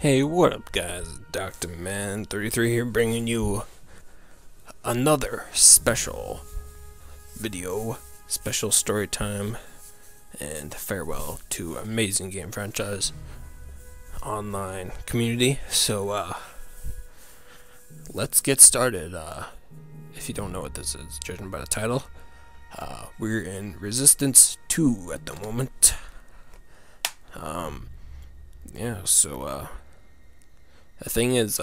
Hey, what up, guys? Dr. Man 33 here, bringing you another special video, special story time, and farewell to amazing game franchise online community. So, let's get started. If you don't know what this is, judging by the title, we're in Resistance 2 at the moment. Yeah, so, the thing is,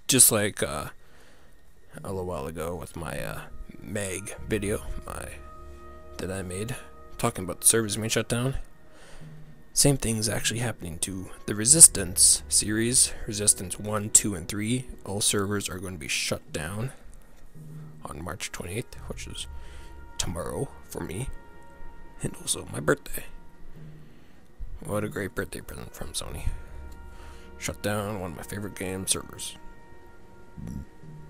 just like a little while ago with my Meg video that I made talking about the servers being shut down, same thing is actually happening to the Resistance series. Resistance 1, 2, and 3. All servers are going to be shut down on March 28th, which is tomorrow for me, and also my birthday. What a great birthday present from Sony. Shut down one of my favorite game servers.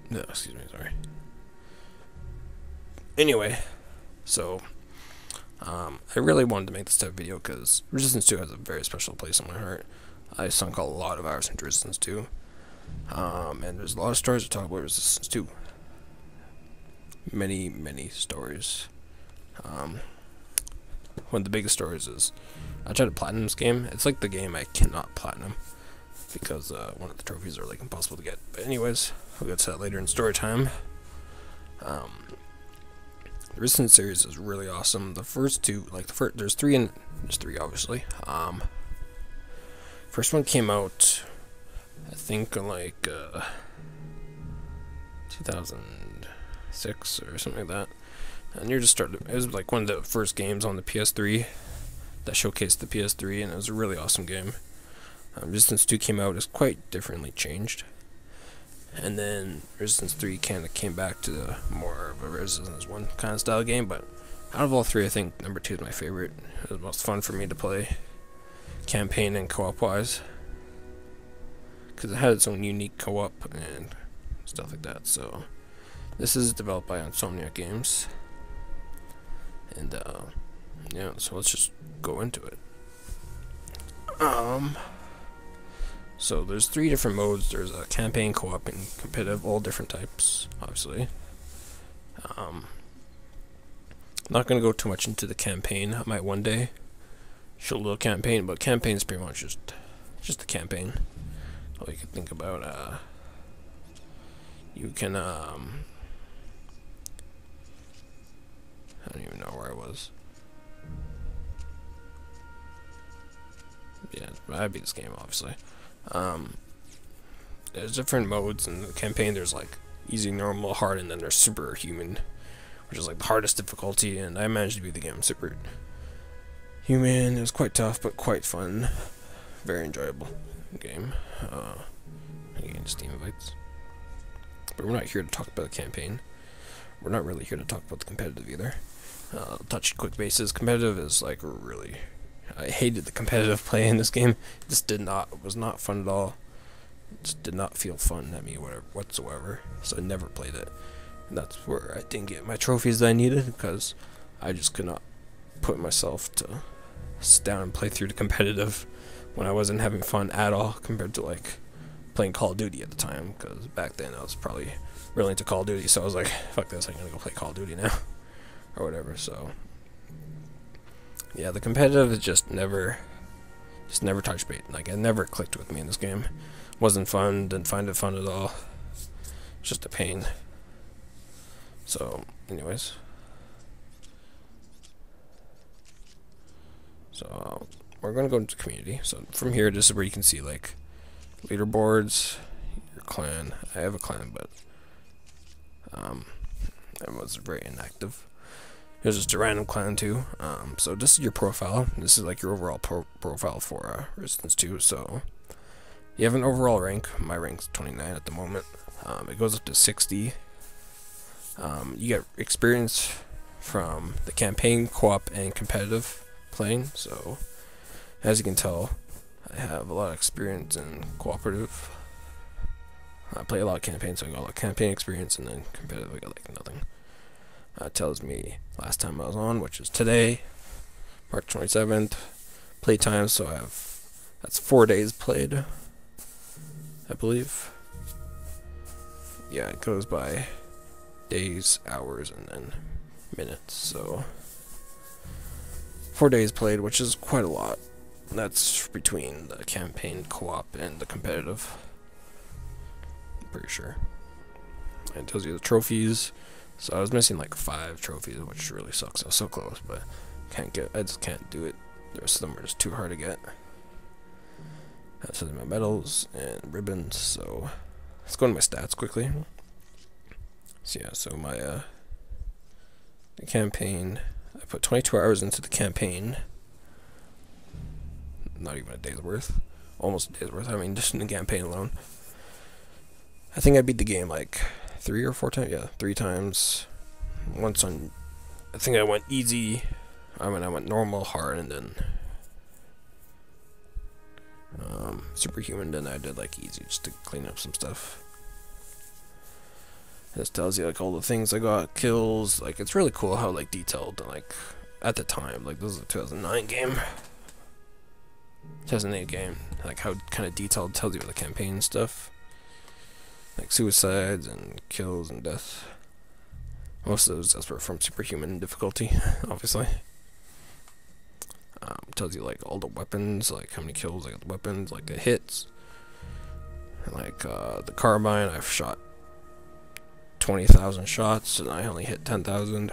No, excuse me, sorry. Anyway, so I really wanted to make this type of video because Resistance 2 has a very special place in my heart. I sunk a lot of hours into Resistance 2, and there's a lot of stories to talk about Resistance 2. Many stories. One of the biggest stories is I tried to platinum this game. It's like the game I cannot platinum because one of the trophies are like impossible to get. But anyways, we'll get to that later in story time. The Resistance series is really awesome. The first two, like there's three obviously. First one came out, I think, in like 2006 or something like that. And you're just starting. It was like one of the first games on the PS3 that showcased the PS3, and it was a really awesome game. Resistance 2 came out, it's quite differently changed. And then Resistance 3 kind of came back to the more of a Resistance 1 kind of style game, but out of all three, I think number 2 is my favorite. It was the most fun for me to play, campaign and co-op wise, because it had its own unique co-op and stuff like that. So this is developed by Insomniac Games, and yeah, so let's just go into it. So there's 3 different modes. There's a campaign, co-op, and competitive, all different types, obviously. Not gonna go too much into the campaign. I might one day show a little campaign, but campaign is pretty much just the campaign. All you can think about. You can I don't even know where I was. Yeah, I'd be this game, obviously. There's different modes in the campaign. There's like easy, normal, hard, and then there's superhuman, which is like the hardest difficulty, and I managed to beat the game super human. It was quite tough, but quite fun. Very enjoyable game. Again, Steam invites. But we're not here to talk about the campaign. We're not really here to talk about the competitive either. Touch quick bases. Competitive is like really... I hated the competitive play in this game. This was not fun at all. It just did not feel fun at me whatsoever. So I never played it. And that's where I didn't get my trophies that I needed, because I just could not put myself to sit down and play through the competitive when I wasn't having fun at all, compared to like playing Call of Duty at the time, because back then I was probably really into Call of Duty, so I was like, fuck this, I'm gonna go play Call of Duty now or whatever. So yeah, the competitive is just never touched bait. Like, it never clicked with me in this game. Wasn't fun, didn't find it fun at all. It's just a pain. So, anyways. So, we're gonna go into community. So, from here, this is where you can see, like, leaderboards, your clan. I have a clan, but I was very inactive. Here's just a random clan too. So this is your profile. This is like your overall profile for Resistance 2. So you have an overall rank. My rank's 29 at the moment. It goes up to 60. You get experience from the campaign, co-op, and competitive playing. So as you can tell, I have a lot of experience in cooperative. I play a lot of campaigns, so I got a lot of campaign experience, and then competitive I got like nothing. Tells me last time I was on, which is today, March 27th, playtime, so I have That's 4 days played, I believe. Yeah, it goes by days, hours, and then minutes. So 4 days played, which is quite a lot. That's between the campaign, co-op, and the competitive. I'm pretty sure. And it tells you the trophies. So I was missing like 5 trophies, which really sucks. I was so close, but I just can't do it. The rest of them are just too hard to get. That says my medals and ribbons. So let's go into my stats quickly. So yeah, so my the campaign, I put 22 hours into the campaign. Not even a day's worth. Almost a day's worth. I mean, just in the campaign alone. I think I beat the game like 3 or 4 times. Yeah, 3 times. Once on, I think I went easy. I went normal, hard, and then superhuman. Then I did like easy just to clean up some stuff. This tells you like all the things I got, kills. Like it's really cool how like detailed and like at the time, like this is a 2009 game. 2008 game, like how kind of detailed, tells you the campaign stuff, like suicides and kills and death. Most of those were from superhuman difficulty, obviously. Tells you like all the weapons, like how many kills I got the weapons, like the hits. Like the carbine, I've shot 20,000 shots and I only hit 10,000.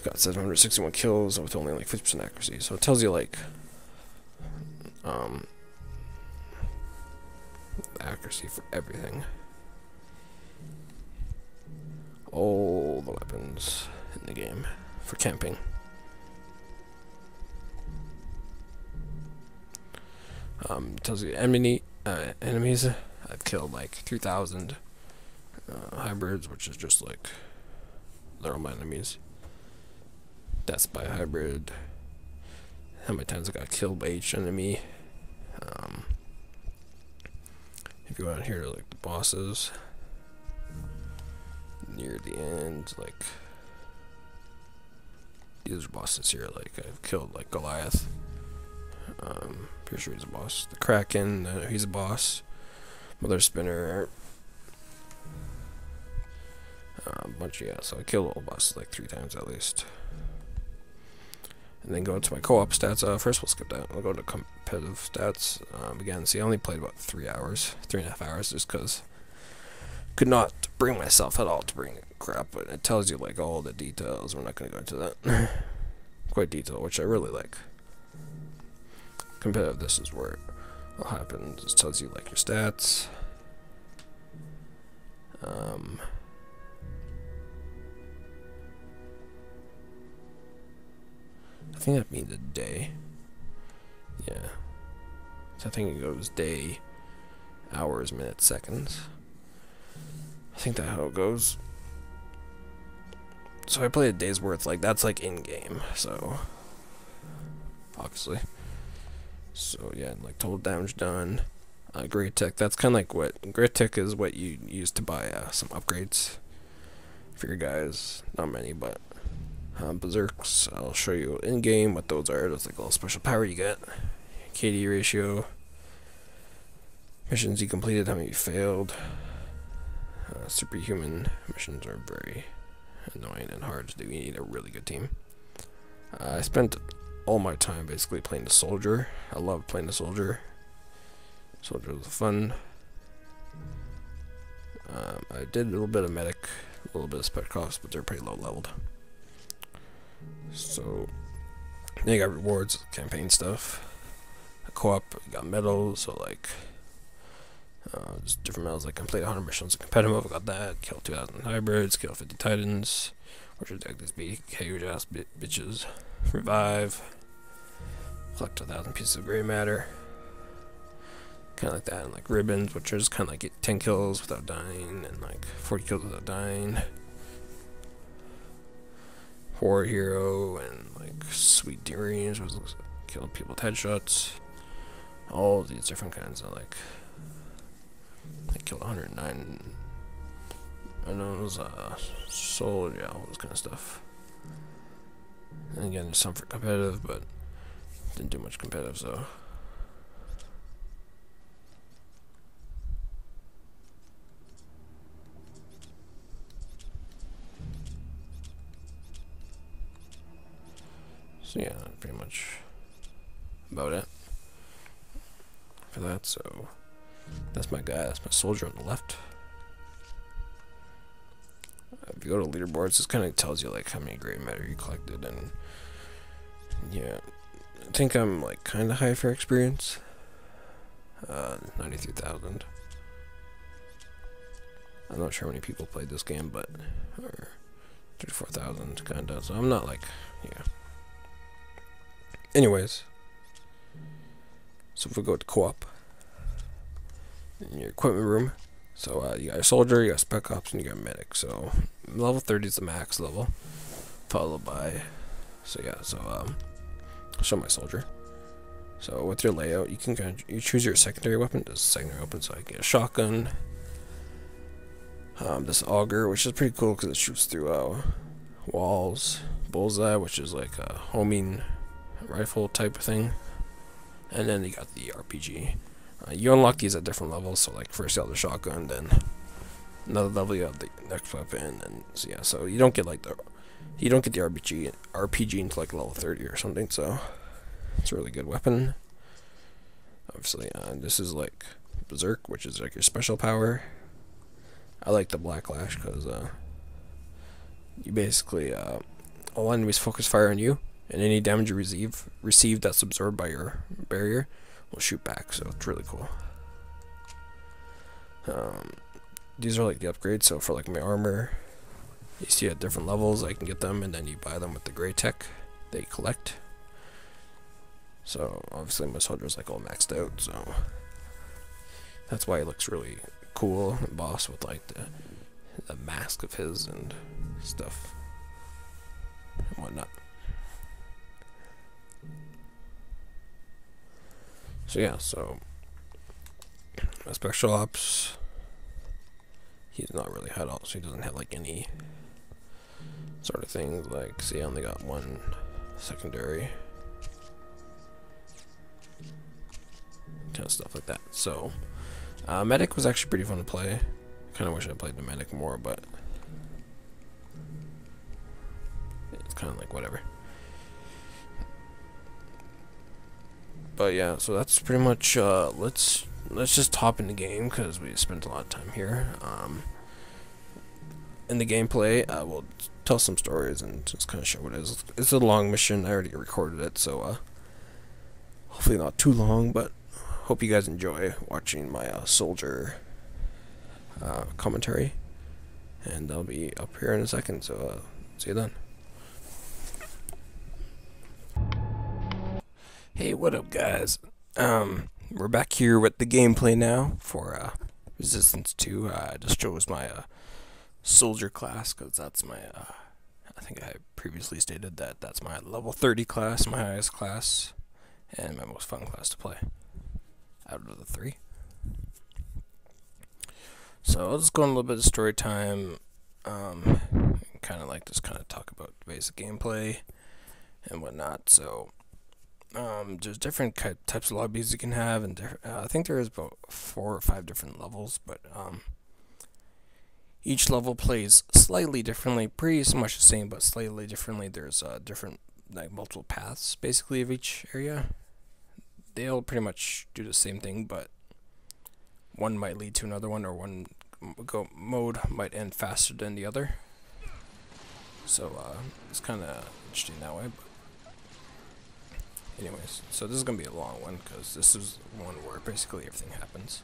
Got 761 kills with only like 50% accuracy. So it tells you like accuracy for everything. All the weapons in the game for camping. Tells you enemies. I've killed like 3,000 hybrids, which is just like they're all my enemies. Deaths by hybrid. How many times I got killed by each enemy. If you go out here to like the bosses, near the end, like these are bosses here. Like I've killed like Goliath. Pretty sure he's a boss. The Kraken, he's a boss. Mother Spinner. So I killed all bosses like 3 times at least. And then go into my co-op stats. First we'll skip that. We'll go to competitive stats. Again, see, I only played about 3.5 hours, just because could not bring myself at all to bring crap. But it tells you like all the details. We're not going to go into that. Quite detailed, which I really like. Competitive, this is where it all happens. It tells you like your stats. I think that means a day. Yeah. So I think it goes day, hours, minutes, seconds. I think that's how it goes. So I played a day's worth, like that's like in game, so obviously. So yeah, like total damage done. Great tech, that's kind of like what great tech is, what you use to buy some upgrades for your guys. Not many, but berserks, I'll show you in game what those are. That's like a little special power you get. KD ratio, missions you completed, how many you failed. Superhuman missions are very annoying and hard to do. You need a really good team. I spent all my time basically playing the soldier. I love playing the soldier. Soldier was fun. I did a little bit of medic, a little bit of spec ops, but they're pretty low leveled. So then you got rewards, campaign stuff. Co-op, you got medals, so like just different medals, like complete 100 missions. Competitive, I got that. Kill 2,000 hybrids, kill 50 titans, which are like these big huge ass bitches. Revive, collect 1,000 pieces of gray matter. Kind of like that, and like ribbons, which are just kind of like get 10 kills without dying, and like 40 kills without dying. War hero, and like sweet dreams, which looks like killing people with headshots. All these different kinds of like. I killed 109. I know it was soul, yeah, all this kind of stuff. And again, there's some for competitive, but didn't do much competitive, so. So yeah, pretty much about it for that. So that's my guy. That's my soldier on the left. If you go to leaderboards, this kind of tells you like how many gray matter you collected, and yeah, I think I'm like kind of high for experience. 93,000. I'm not sure how many people played this game, but or 34,000 kinda. So I'm not like, yeah. Anyways, so if we go to co-op in your equipment room, so you got a soldier, you got spec ops, and you got medic. So level 30 is the max level, followed by, so yeah, so I'll show my soldier. So with your layout, you can you choose your secondary weapon. This is secondary weapon, so I get a shotgun. This auger, which is pretty cool because it shoots through walls. Bullseye, which is like a homing rifle type of thing. And then you got the RPG. You unlock these at different levels. So like first you have the shotgun, then another level you have the next weapon, and so yeah. So you don't get like the RPG into like level 30 or something. So it's a really good weapon. Obviously, this is like Berserk, which is like your special power. I like the Blacklash because you basically all enemies focus fire on you, and any damage you receive that's absorbed by your barrier will shoot back. So it's really cool. These are like the upgrades. So for like my armor, you see at different levels I can get them, and then you buy them with the gray tech they collect. So obviously my soldier's like all maxed out, so that's why he looks really cool and boss with like the mask of his and stuff and whatnot. So yeah, so my special ops, he's not really had all, so he doesn't have like any sort of things. Like, see, I only got one secondary, kind of stuff like that. So medic was actually pretty fun to play. Kind of wish I played the medic more, but it's kind of like whatever. But yeah, so that's pretty much let's just hop in the game because we spent a lot of time here. In the gameplay, we'll tell some stories and just kind of show what it is. It's a long mission. I already recorded it, so hopefully not too long, but hope you guys enjoy watching my soldier commentary, and I'll be up here in a second, so see you then. Hey, what up, guys? We're back here with the gameplay now for Resistance 2. I just chose my soldier class because that's my I think I previously stated that that's my level 30 class, my highest class, and my most fun class to play out of the three. So I'll just go on a little bit of story time, kind of like just kind of talk about basic gameplay and whatnot. So there's different types of lobbies you can have, and I think there is about 4 or 5 different levels, but each level plays slightly differently, pretty much the same, but slightly differently. There's different, like, multiple paths basically of each area. They all pretty much do the same thing, but one might lead to another one, or one mode might end faster than the other. So it's kind of interesting that way. But anyways, so this is gonna be a long one because this is one where basically everything happens.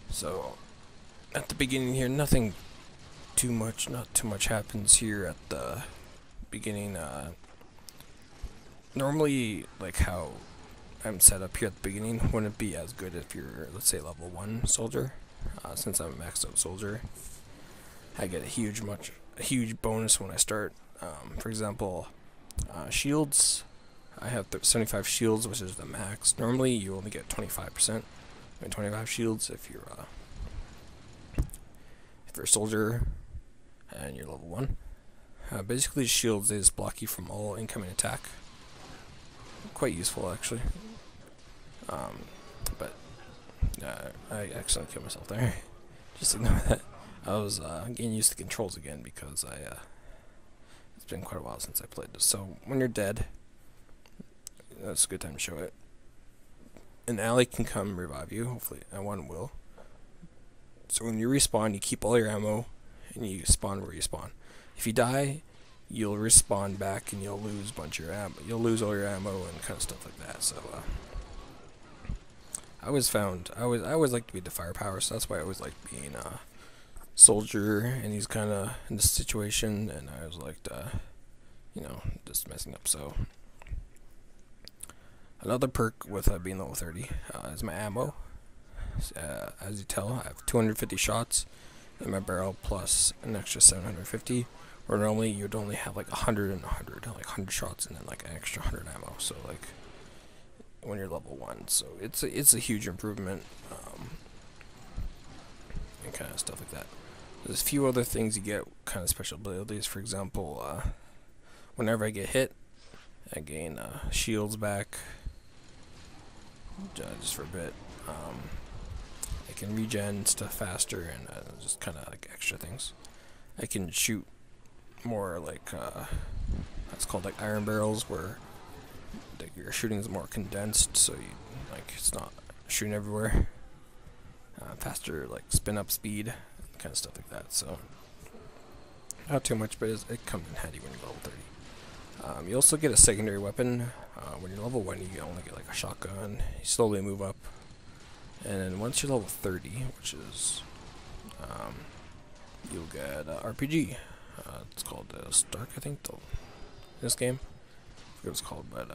So at the beginning here, not too much happens here at the beginning. Normally, like how I'm set up here at the beginning wouldn't be as good if you're, let's say, level 1 soldier. Since I'm a maxed out soldier, I get a huge bonus when I start. For example, shields. I have 75 shields, which is the max. Normally, you only get 25%. 25 shields if you're a soldier and you're level 1. Basically, shields is block you from all incoming attack. Quite useful, actually. But I accidentally killed myself there. Just ignore that. I was getting used to controls again because it's been quite a while since I played this. So when you're dead, that's a good time to show it. An ally can come revive you. Hopefully, one will. So when you respawn, you keep all your ammo, and you spawn where you spawn. If you die, you'll respawn back, and you'll lose a bunch of your ammo. You'll lose all your ammo and kind of stuff like that. So I always like to be the firepower, so that's why I always like being a soldier, and he's kind of in this situation, and I always liked, you know, just messing up. So another perk with being level 30 is my ammo. As you tell, I have 250 shots in my barrel plus an extra 750. Where normally you'd only have like 100 and 100, like 100 shots and then like an extra 100 ammo. So like when you're level 1, so it's a huge improvement, and kind of stuff like that. There's a few other things you get, kind of special abilities. For example, whenever I get hit, I gain shields back just for a bit. I can regen stuff faster, and just kind of like extra things. I can shoot more like that's called like iron barrels, where your shooting is more condensed, so you like it's not shooting everywhere. Faster like spin up speed, kind of stuff like that. So not too much, but it comes in handy when you're level 30. You also get a secondary weapon. When you're level 1, you only get like a shotgun. You slowly move up, and then once you're level 30, which is you'll get RPG. It's called Stark, I think, though. This game, I forget what it's called, but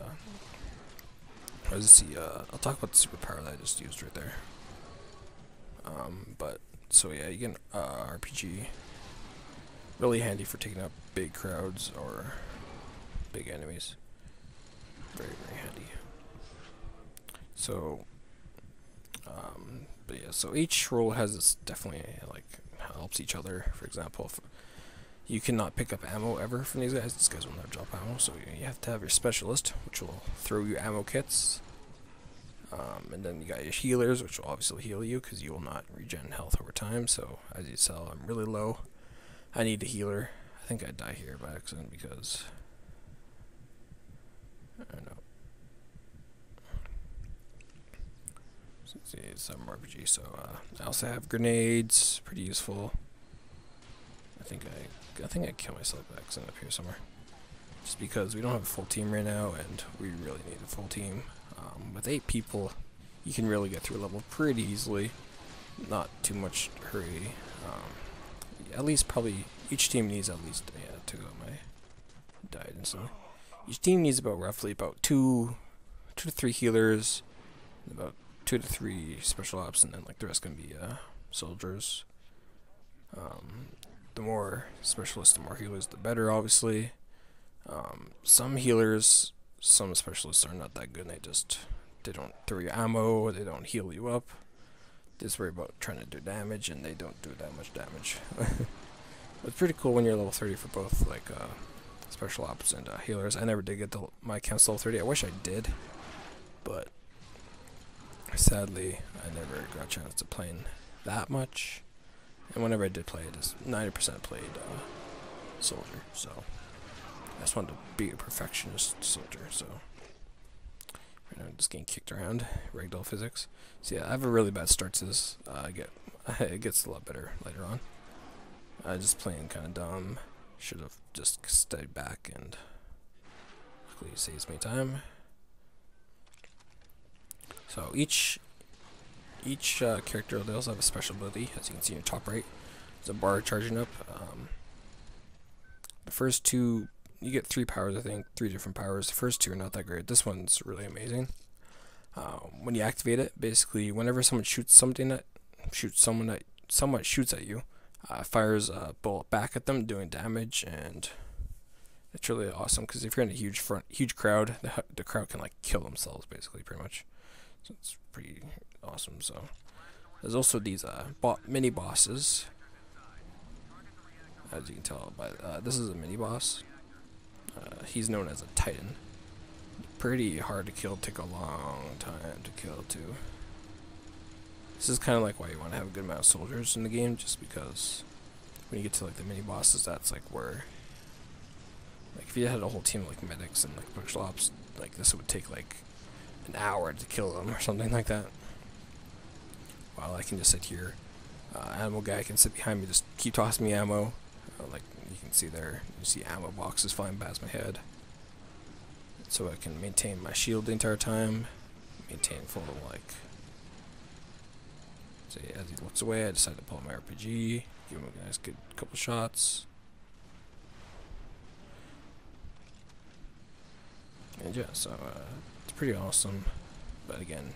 let's see. I'll talk about the superpower that I just used right there. But so yeah, you get RPG. Really handy for taking out big crowds or big enemies. Very, very handy. So, but yeah, so each role has this definitely like helps each other. For example, if you cannot pick up ammo ever from these guys. These guys will never drop ammo, so you have to have your specialist, which will throw you ammo kits. And then you got your healers, which will obviously heal you because you will not regen health over time. So as you saw, I'm really low. I need a healer. I think I die here by accident because I don't know. So let's see, it's some RPG. So I also have grenades, pretty useful. I think I killed myself by accident up here somewhere. Just because we don't have a full team right now, and we really need a full team. With 8 people, you can really get through a level pretty easily. Not too much hurry. At least probably each team needs at least I died instantly. Each team needs roughly about 2 to 3 healers, about 2 to 3 special ops, and then like the rest can be soldiers. The more specialists, the more healers, the better, obviously. Some healers, some specialists are not that good, and they don't throw you ammo, or they don't heal you up. They just worry about trying to do damage, and they don't do that much damage. It's pretty cool when you're level 30 for both like special ops and healers. I never did get my accounts level 30. I wish I did, but sadly I never got a chance to play that much. And whenever I did play, it is 90% played soldier. So I just wanted to be a perfectionist soldier. So right now I'm just getting kicked around, ragdoll physics. So yeah, I have a really bad start to this. It gets a lot better later on. Just playing kind of dumb. Should have just stayed back, and luckily it saves me time. So each character, they also have a special ability, as you can see in your top right. There's a bar charging up. The first 2, you get 3 powers, I think, 3 different powers. The first 2 are not that great. This one's really amazing. When you activate it, basically, whenever someone shoots someone that shoots at you, fires a bullet back at them, doing damage, and it's really awesome because if you're in a huge crowd, the crowd can like kill themselves, basically, pretty much. So it's pretty awesome. So there's also these mini bosses, as you can tell by this is a mini boss. He's known as a Titan. Pretty hard to kill, take a long time to kill too. This is kind of like why you want to have a good amount of soldiers in the game, just because when you get to like the mini bosses, that's like where, like if you had a whole team of like medics and like special ops, like this would take like an hour to kill them or something like that. While I can just sit here. Ammo guy can sit behind me, just keep tossing me ammo. Like you can see there, you see ammo boxes flying past my head. So I can maintain my shield the entire time. Maintain full like. So as he looks away, I decide to pull out my RPG, give him a nice good couple shots. And yeah, so it's pretty awesome. But again,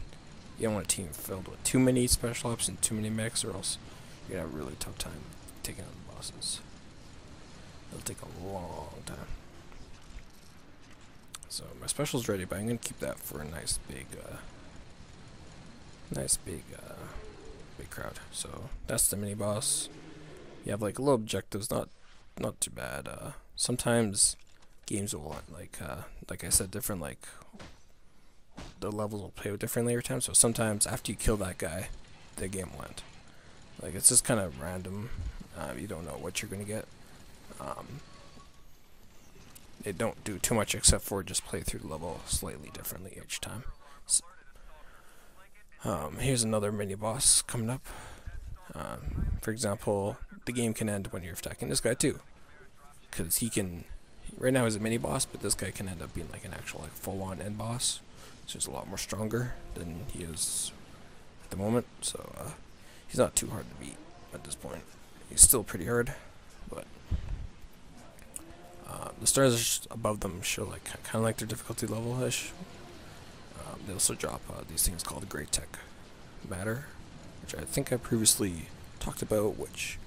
you don't want a team filled with too many special ops and too many mechs, or else you're gonna have a really tough time taking out the bosses. It'll take a long time. So my special's ready, but I'm gonna keep that for a nice big big crowd. So that's the mini boss. You have like little objectives, not too bad. Sometimes games will want like I said, different like the levels will play with differently every time. So sometimes after you kill that guy, the game will end. Like it's just kind of random. You don't know what you're gonna get. They don't do too much except for just play through the level slightly differently each time. So, here's another mini boss coming up. For example, the game can end when you're attacking this guy too, because he can. Right now he's a mini boss, but this guy can end up being like an actual like full-on end boss. So he's a lot more stronger than he is at the moment. So he's not too hard to beat at this point. He's still pretty hard, but the stars above them show like kind of like their difficulty level-ish. They also drop these things called Great Tech Matter, which I think I previously talked about, which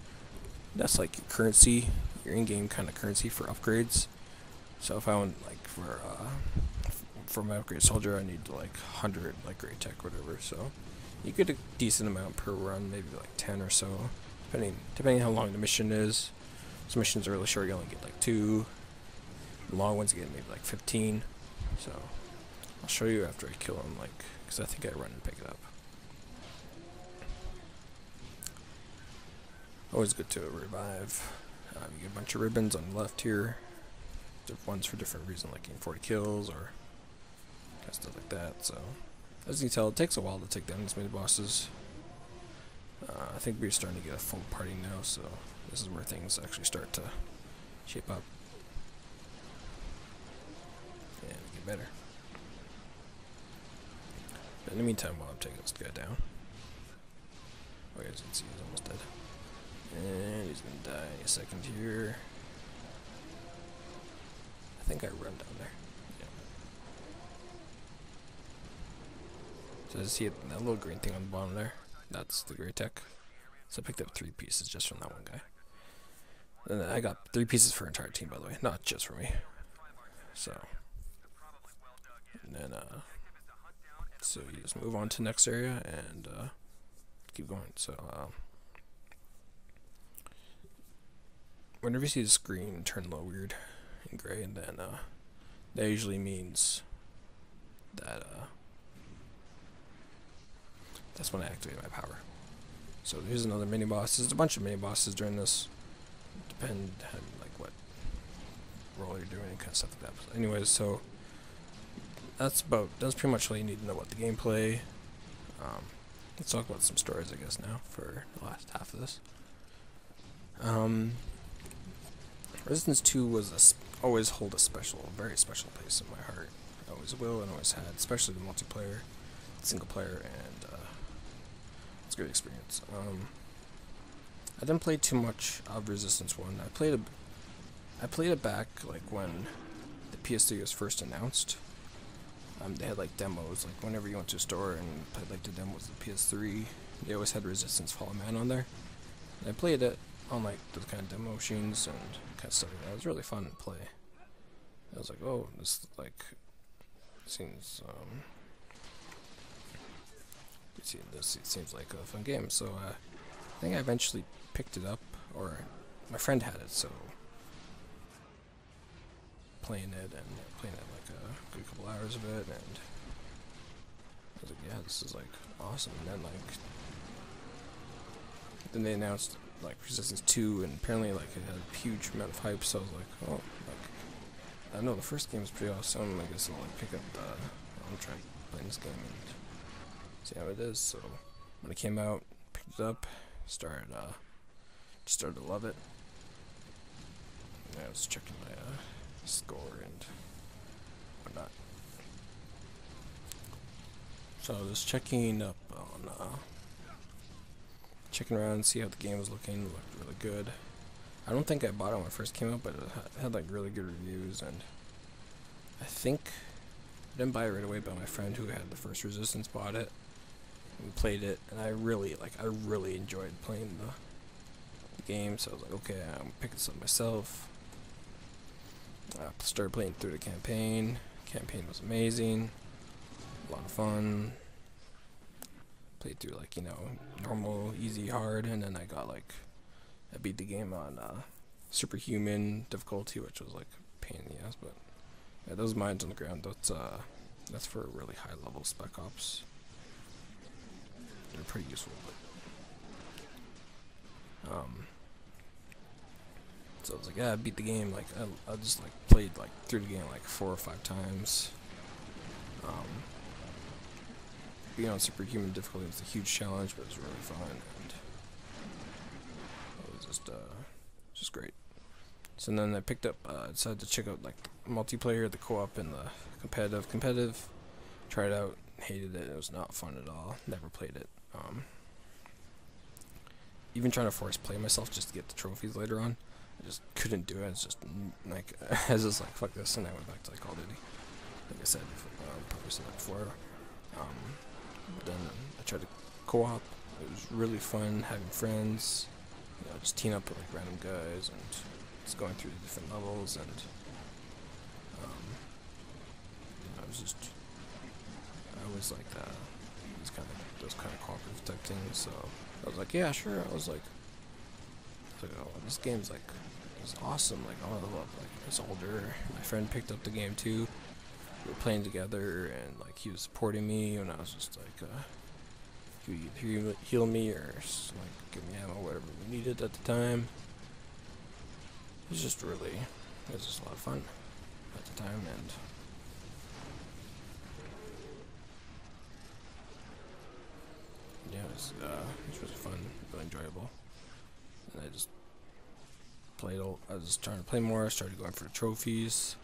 that's like your currency, your in-game kind of currency for upgrades. So if I want like for my upgrade soldier, I need like 100 like Great Tech, whatever. So you get a decent amount per run, maybe like 10 or so, depending how long the mission is. Some missions are really short, you only get like 2. The long ones you get maybe like 15. So I'll show you after I kill him, like, because I think I run and pick it up. Always good to revive. You get a bunch of ribbons on the left here. Ones for different reasons, like getting 40 kills or kind of stuff like that. So as you can tell, it takes a while to take down these mini bosses. I think we're starting to get a full party now, so this is where things actually start to shape up and get better. But in the meantime, while I'm taking this guy down, oh, as you can see, he's almost dead. And he's gonna die in a second here. I think I run down there. Yeah. So you see that little green thing on the bottom there? That's the Great Tech. So I picked up 3 pieces just from that one guy. And then I got 3 pieces for our entire team, by the way, not just for me. So, and then so you just move on to the next area and keep going. So whenever you see the screen turn a little weird and gray, and then that usually means that that's when I activate my power. So here's another mini boss. There's a bunch of mini bosses during this. Depend on like what role you're doing and kind of stuff like that. But anyways, so that's pretty much all you need to know about the gameplay. Let's talk about some stories, I guess, now for the last half of this. Resistance 2 was always hold a very special place in my heart. I always will and always had, especially the multiplayer, single player, and it's a great experience. I didn't play too much of Resistance 1. I played it back like when the PS3 was first announced. They had like demos, like whenever you went to a store and played like the demos of the PS3, they always had Resistance Fallen Man on there. And I played it on like those kind of demo machines and kind of stuff like that. It was really fun to play. I was like, oh, this like seems this seems like a fun game. So I think I eventually picked it up, or my friend had it, so playing it like a good couple hours of it, and I was like, yeah, this is like awesome. And then they announced like Resistance 2, and apparently like it had a huge amount of hype, so I was like, oh, like I know the first game is pretty awesome. I guess I'll like pick up the. I'm trying playing this game and see how it is. So when it came out, picked it up, started to love it. And I was checking my score and whatnot. So I was checking up on checking around, see how the game was looking. It looked really good. I don't think I bought it when it first came out, but it had like really good reviews, and I think I didn't buy it right away, but my friend who had the first Resistance bought it. We played it, and I really enjoyed playing the game. So I was like, okay, I'm picking this up myself. I started playing through the campaign. Campaign was amazing, a lot of fun. Played through like, you know, normal, easy, hard, and then I beat the game on superhuman difficulty, which was like a pain in the ass. But yeah, those mines on the ground, that's for a really high level Spec Ops. They're pretty useful, but so I was like, yeah, I beat the game. Like I just like played like through the game like 4 or 5 times. Being on superhuman difficulty was a huge challenge, but it was really fun, and it was just great. So then I picked up, decided to check out like the multiplayer, the co-op, and the competitive. Competitive, tried it out, hated it. It was not fun at all. Never played it. Even trying to force play myself just to get the trophies later on, I just couldn't do it. It's just like I was just like, fuck this, and I went back to like Call of Duty. Like I said, probably said that before. But then I tried to co-op. It was really fun having friends. You know, just team up with like random guys and just going through the different levels, and you know, I always like those kind of cooperative type things. So I was like, yeah, sure. I was like, oh, this game's like, it's awesome. Like, I love like it's older. My friend picked up the game too. We were playing together, and like he was supporting me, and I was just like, he would heal me or just, like give me ammo, whatever we needed at the time. It was just a lot of fun at the time, and yeah, it was really fun, really enjoyable. And I just played. I was just trying to play more. I started going for the trophies.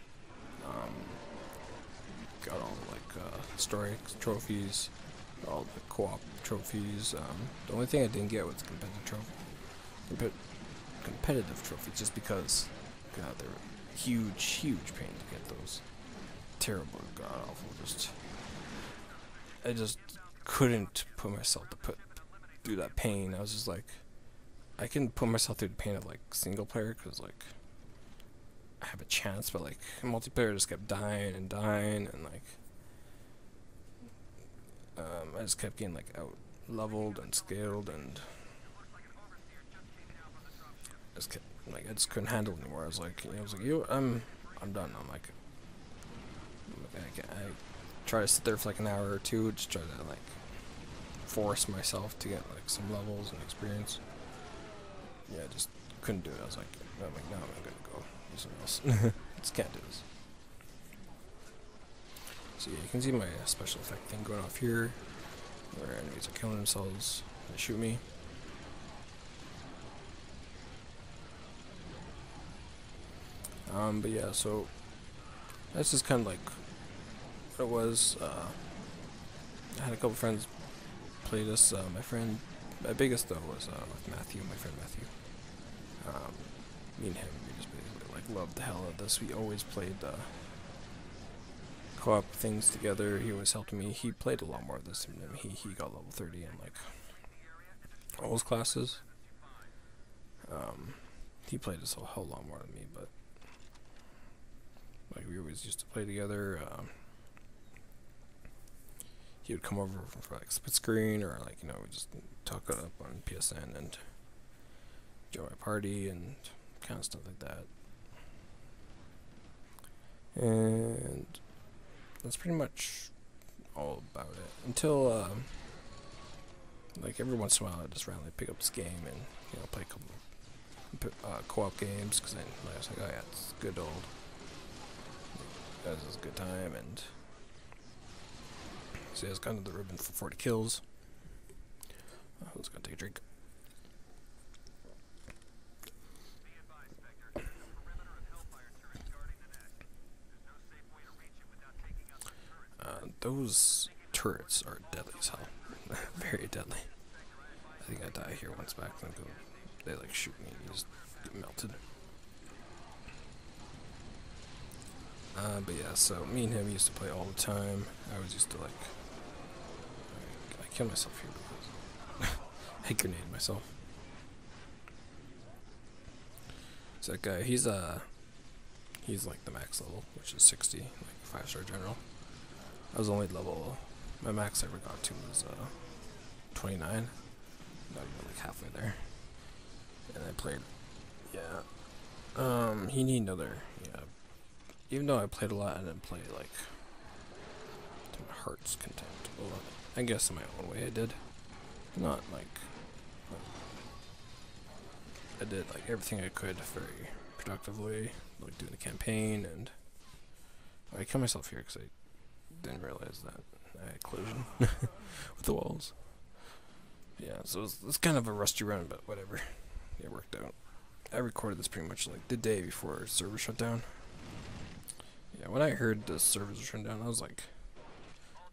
Got all the like story trophies, all the co-op trophies. The only thing I didn't get was the competitive trophies, just because, God, they were huge pain to get those. Terrible, god awful. I just couldn't put myself to put through that pain. I was just like, I can put myself through the pain of like single player, because like I have a chance, but like multiplayer just kept dying, and like I just kept getting like out leveled and scaled, and I just couldn't handle it anymore. I was like, I'm done. I try to sit there for like an hour or two, just try to like force myself to get like some levels and experience. Yeah, I just couldn't do it. I was like, no, I'm gonna go do something else. Just can't do this. So yeah, you can see my special effect thing going off here, where enemies are killing themselves and they shoot me. But yeah, so that's just kind of like what it was. I had a couple friends play this. My biggest though was with Matthew, my friend Matthew. Me and him, we just basically like loved the hell out of this. We always played co-op things together. He always helped me. He played a lot more of this than me. He got level 30 in like all his classes. He played this a whole lot more than me, but like we always used to play together. He would come over for like split screen, or like, you know, we just talk up on PSN and join my party and kind of stuff like that. And that's pretty much all about it. Until like every once in a while, I just randomly pick up this game and, you know, play a couple co-op games, because then I was like, oh yeah, it's good old This is a good time, and so it's kind of the ribbon for 40 kills. Let's go take a drink. Those turrets are deadly as hell. Very deadly. I think I died here once back, then they like shoot me and you just get melted. But yeah, so me and him used to play all the time. I was used to like, I killed myself here because I grenaded myself. So that guy, he's like the max level, which is 60, like 5-star general. I was only level, my max I ever got to was 29, not even like halfway there. And I played, yeah, he need another, yeah. Even though I played a lot, I didn't play like to my heart's content. Well, I guess in my own way I did. Not like, I did like everything I could very productively, like doing the campaign, and I killed myself here because I didn't realize that I had collision with the walls. Yeah, so it's kind of a rusty run, but whatever. It worked out. I recorded this pretty much like the day before server shut down. Yeah, when I heard the servers were shut down, I was like,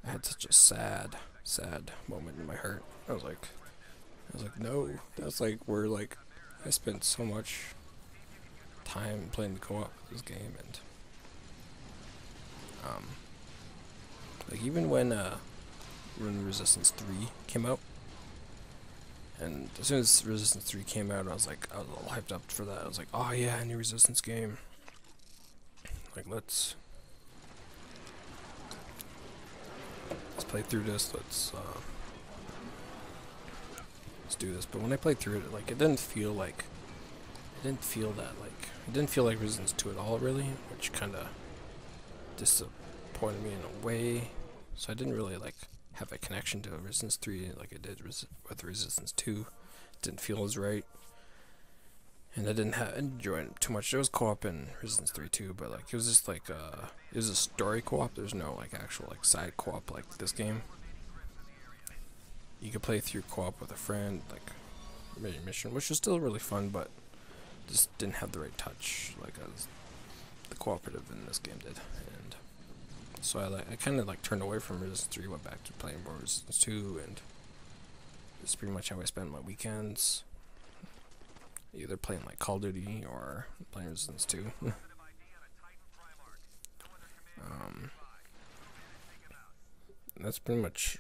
I had such a sad moment in my heart. I was like, no, that's like where like I spent so much time playing the co-op of this game, and like even when Resistance 3 came out, and as soon as Resistance 3 came out, I was all hyped up for that. I was like, oh yeah, a new Resistance game. Like let's play through this. Let's do this. But when I played through it, like it didn't feel that like it didn't feel like Resistance 2 at all, really, which kind of disappointed me in a way. So I didn't really like have a connection to Resistance 3 like I did with Resistance 2. It didn't feel as right. And I didn't enjoy it too much. There was co-op in Resistance 3 too, but like it was just like it was a story co-op. There's no like actual like side co-op like this game. You could play through co-op with a friend, like mission, which was still really fun, but just didn't have the right touch like as the cooperative in this game did. And so I kind of like turned away from Resistance 3, went back to playing more Resistance 2, and it's pretty much how I spend my weekends. Either playing like Call of Duty or playing Resistance 2. That's pretty much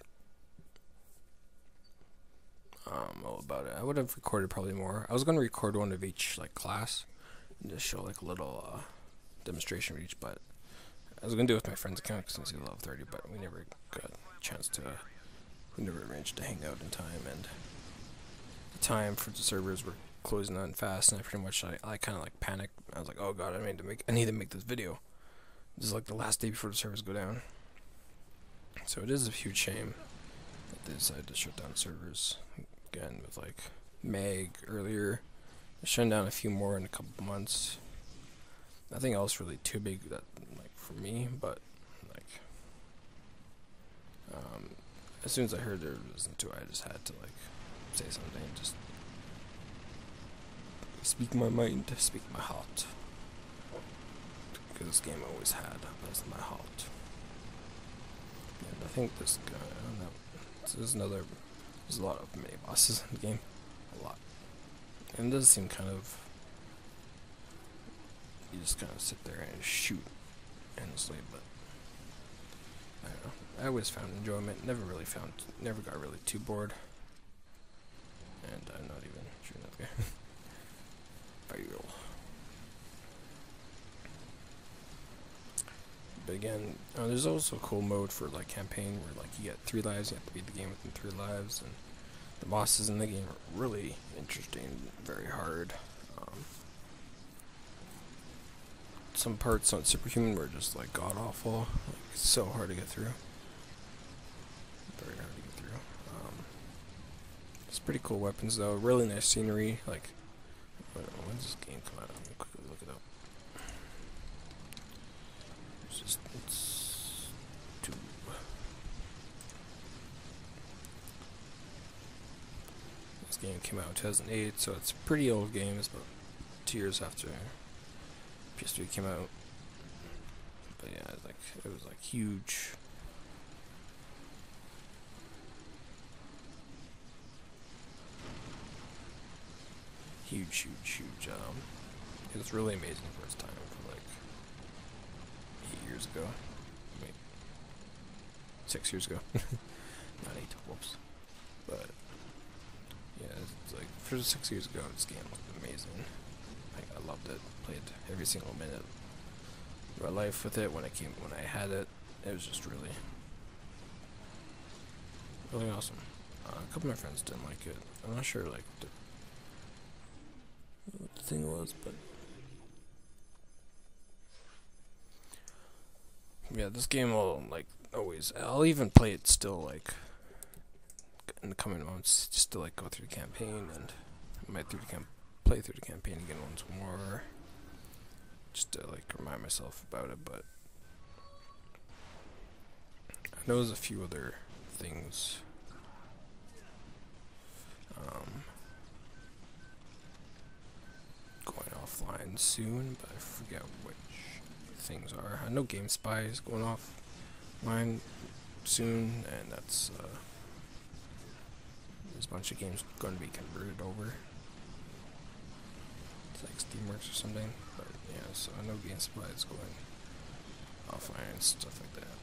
all about it. I would have recorded probably more. I was going to record one of each like class and just show like a little demonstration of each, but I was going to do it with my friend's account since he's level 30, but we never got a chance to, we never arranged to hang out in time, and the time for the servers were closing on fast, and I pretty much I kind of like panicked. I was like, oh god, I need to make this video. This is like the last day before the servers go down. So it is a huge shame that they decided to shut down servers again with like Meg earlier. They're shutting down a few more in a couple months. Nothing else really too big that like for me, but like as soon as I heard there wasn't to, I just had to like say something, just speak my mind, speak my heart. Because this game always had, that's my heart. And I think this guy, I don't know, there's a lot of mini bosses in the game. A lot. And it does seem kind of, you just kind of sit there and shoot endlessly, but I don't know. I always found enjoyment, never got really too bored. And I'm not even shooting that guy. But again, there's also a cool mode for like campaign where like you get 3 lives, you have to beat the game within 3 lives, and the bosses in the game are really interesting, very hard. Some parts on Superhuman were just like god awful, like so hard to get through. Very hard to get through. It's pretty cool weapons though, really nice scenery, like when does this game come out? Let me quickly look it up. Resistance 2. This game came out in 2008, so it's a pretty old game. It's about 2 years after PS3 came out. But yeah, like it was like huge. Huge. It was really amazing for its time, for like 8 years ago. Wait, 6 years ago. Not 8, whoops. But yeah, it's like for 6 years ago, this game looked amazing. Like I loved it. Played every single minute of my life with it when I had it. It was just really awesome. A couple of my friends didn't like it. I'm not sure like what the thing was, but yeah, this game will like always. I'll even play it still like in the coming months, just to like go through the campaign, and I might play through the campaign again once more, just to like remind myself about it. But I know there's a few other things. Going offline soon, but I forget which things are. I know GameSpy is going offline soon, and that's there's a bunch of games going to be converted over. It's like Steamworks or something, but yeah. So I know GameSpy is going offline and stuff like that.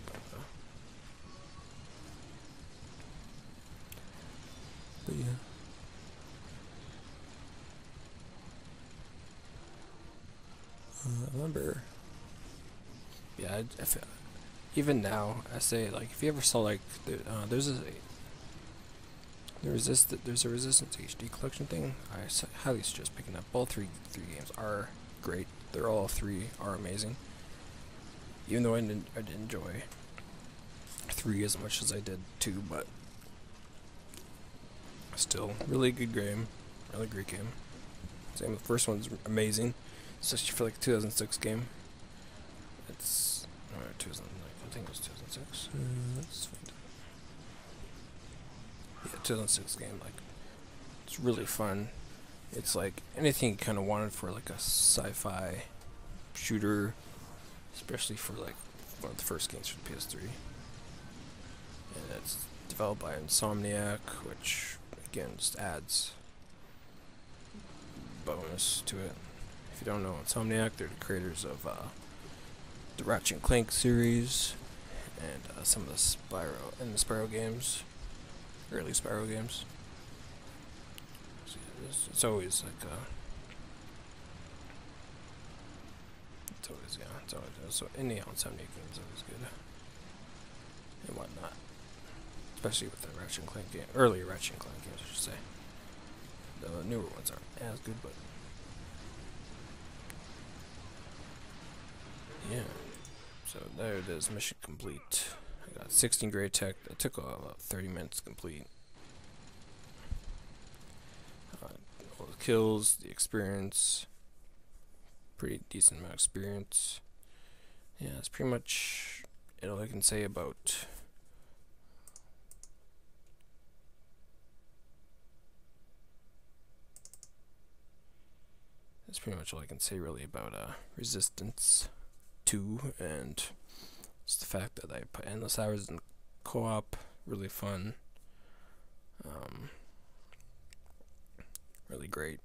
But yeah. I remember. Yeah, even now, I say like if you ever saw like there's a Resistance HD collection thing, I highly suggest picking up. All three games are great. They're all three are amazing. Even though I didn't enjoy 3 as much as I did 2, but still really good game, really great game. Same with the first one's amazing. Especially for like a 2006 game. It's 2000, I think it was 2006. Let's find it. Yeah, 2006 game. Like, it's really fun. It's like anything you kind of wanted for like a sci-fi shooter, especially for like one of the first games for the PS3. And it's developed by Insomniac, which again just adds bonus to it. If you don't know Insomniac, they're the creators of the Ratchet and Clank series and some of the Spyro games, early Spyro games. So it's always like it's always so any Insomniac game is always good and whatnot, especially with the Ratchet and Clank early Ratchet and Clank games, I should say. The newer ones aren't as good, but yeah, so there it is, mission complete. I got 16 grade tech. It took about 30 minutes to complete. All the kills, the experience, pretty decent amount of experience. Yeah, that's pretty much all I can say about really about Resistance 2, and it's the fact that I put endless hours in co-op. Really fun, really great.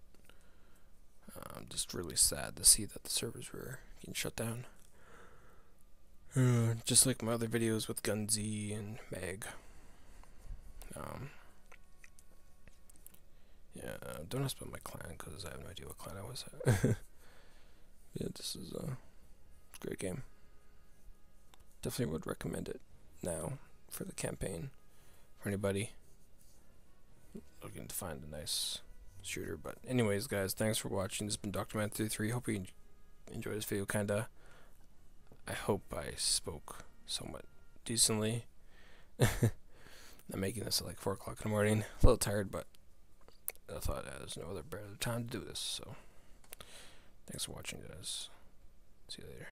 Just really sad to see that the servers were getting shut down, just like my other videos with Gunzy and Meg. Yeah, don't ask about my clan because I have no idea what clan I was at. Yeah, this is a great game. Definitely would recommend it now for the campaign for anybody looking to find a nice shooter. But anyways, guys, thanks for watching. This has been Dr. Man 33. Hope you enjoyed this video. Kinda. I hope I spoke somewhat decently. I'm making this at like 4 o'clock in the morning. A little tired, but I thought there's no other better time to do this. So thanks for watching, guys. See you later.